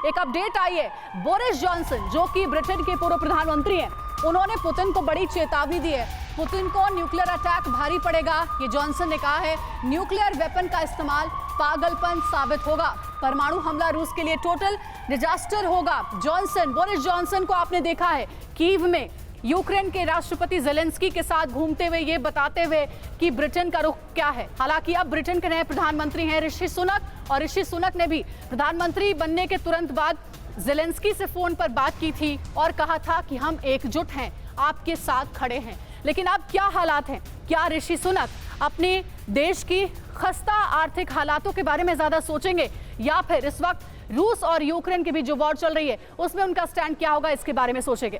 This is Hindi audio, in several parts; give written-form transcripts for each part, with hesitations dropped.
एक अपडेट आई है। बोरिस जॉनसन जो कि ब्रिटेन के पूर्व प्रधानमंत्री हैं, उन्होंने पुतिन को बड़ी चेतावनी दी है। पुतिन को न्यूक्लियर अटैक भारी पड़ेगा, ये जॉनसन ने कहा है। न्यूक्लियर वेपन का इस्तेमाल पागलपन साबित होगा। परमाणु हमला रूस के लिए टोटल डिजास्टर होगा। बोरिस जॉनसन को आपने देखा है कीव में यूक्रेन के राष्ट्रपति जेलेंस्की के साथ घूमते हुए, ये बताते हुए कि ब्रिटेन का रुख क्या है। हालांकि अब ब्रिटेन के नए प्रधानमंत्री हैं ऋषि सुनक, और ऋषि सुनक ने भी प्रधानमंत्री बनने के तुरंत बाद जेलेंस्की से फोन पर बात की थी और कहा था कि हम एकजुट हैं, आपके साथ खड़े हैं। लेकिन अब क्या हालात हैं? क्या ऋषि सुनक अपने देश की खस्ता आर्थिक हालातों के बारे में ज्यादा सोचेंगे, या फिर इस वक्त रूस और यूक्रेन के बीच जो वॉर चल रही है उसमें उनका स्टैंड क्या होगा, इसके बारे में सोचेंगे।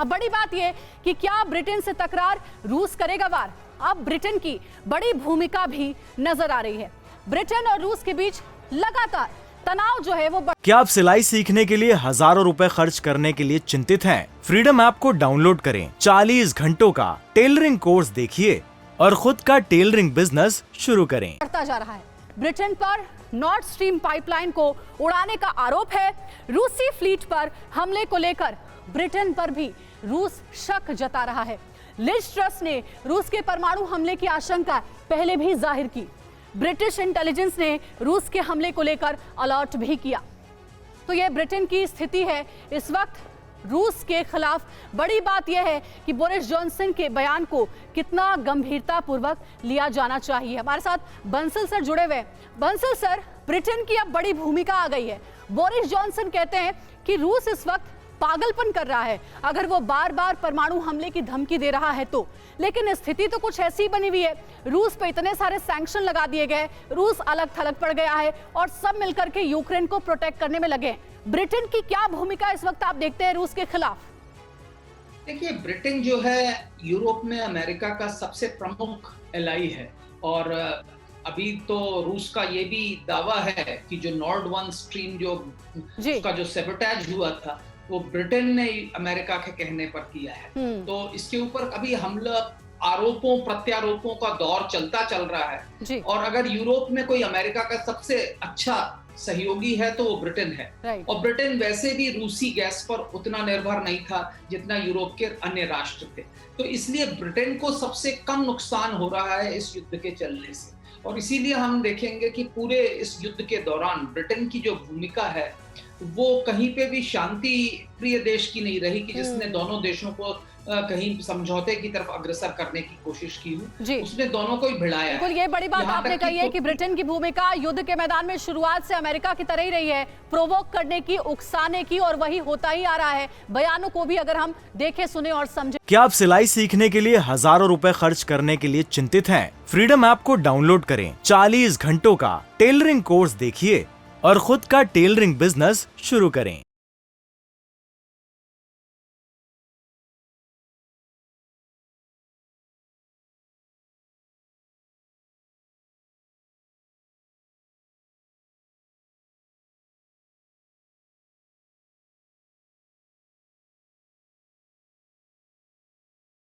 अब बड़ी बात यह कि क्या ब्रिटेन से तकरार रूस करेगा वार? अब ब्रिटेन की बड़ी भूमिका भी नजर आ रही है। ब्रिटेन और रूस के बीच लगातार तनाव जो है वो क्या आप सिलाई सीखने के लिए हजारों रुपए खर्च करने के लिए चिंतित हैं? फ्रीडम ऐप को डाउनलोड करें, 40 घंटों का टेलरिंग कोर्स देखिए और खुद का टेलरिंग बिजनेस शुरू करें। बढ़ता जा रहा है। ब्रिटेन पर नॉर्थ स्ट्रीम पाइपलाइन को उड़ाने का आरोप है। रूसी फ्लीट पर हमले को लेकर ब्रिटेन पर भी रूस शक जता रहा है। लिज ट्रस ने रूस के परमाणु हमले की आशंका पहले भी जाहिर की। ब्रिटिश इंटेलिजेंस ने रूस के हमले को लेकर अलर्ट भी किया। तो यह ब्रिटेन की स्थिति है इस वक्त रूस के खिलाफ। बड़ी बात यह है कि बोरिस जॉनसन के बयान को कितना गंभीरता पूर्वक लिया जाना चाहिए। हमारे साथ बंसल सर जुड़े हुए हैं। बंसल सर, ब्रिटेन की अब बड़ी भूमिका आ गई है। बोरिस जॉनसन कहते हैं कि रूस इस वक्त पागलपन कर रहा है अगर वो बार बार परमाणु हमले की धमकी दे रहा है तो। लेकिन स्थिति तो कुछ ऐसी बनी हुई है, रूस पे इतने सारे सैंक्शन लगा दिए गए, रूस अलग थलग पड़ गया है और सब मिलकर के यूक्रेन को प्रोटेक्ट करने में लगे हैं। ब्रिटेन की क्या भूमिका इस वक्त आप देखते हैं रूस के खिलाफ? देखिए, ब्रिटेन जो है यूरोप में अमेरिका का सबसे प्रमुख एलाई है, और अभी तो रूस का ये भी दावा है कि जो नॉर्ड वन स्ट्रीम जो उसका जो सेबोटेज हुआ था वो ब्रिटेन ने अमेरिका के कहने पर किया है। तो इसके ऊपर अभी हमला, आरोपों प्रत्यारोपों का दौर चल रहा है। और अगर यूरोप में कोई अमेरिका का सबसे अच्छा सहयोगी है तो वो ब्रिटेन है। और ब्रिटेन वैसे भी रूसी गैस पर उतना निर्भर नहीं था जितना यूरोप के अन्य राष्ट्र थे। तो इसलिए ब्रिटेन को सबसे कम नुकसान हो रहा है इस युद्ध के चलने से। और इसीलिए हम देखेंगे कि पूरे इस युद्ध के दौरान ब्रिटेन की जो भूमिका है वो कहीं पे भी शांति प्रिय देश की नहीं रही कि जिसने दोनों देशों को कहीं समझौते की तरफ अग्रसर करने की कोशिश की हो। उसने दोनों को ही भिड़ाया। बिल्कुल, ये बड़ी बात आपने कही है कि ब्रिटेन की भूमिका युद्ध के मैदान में शुरुआत से अमेरिका की तरह ही रही है, प्रोवोक करने की, उकसाने की, और वही होता ही आ रहा है। बयानों को भी अगर हम देखें, सुने और समझें। क्या आप सिलाई सीखने के लिए हजारों रुपए खर्च करने के लिए चिंतित हैं? फ्रीडम ऐप को डाउनलोड करें, 40 घंटों का टेलरिंग कोर्स देखिए और खुद का टेलरिंग बिजनेस शुरू करें।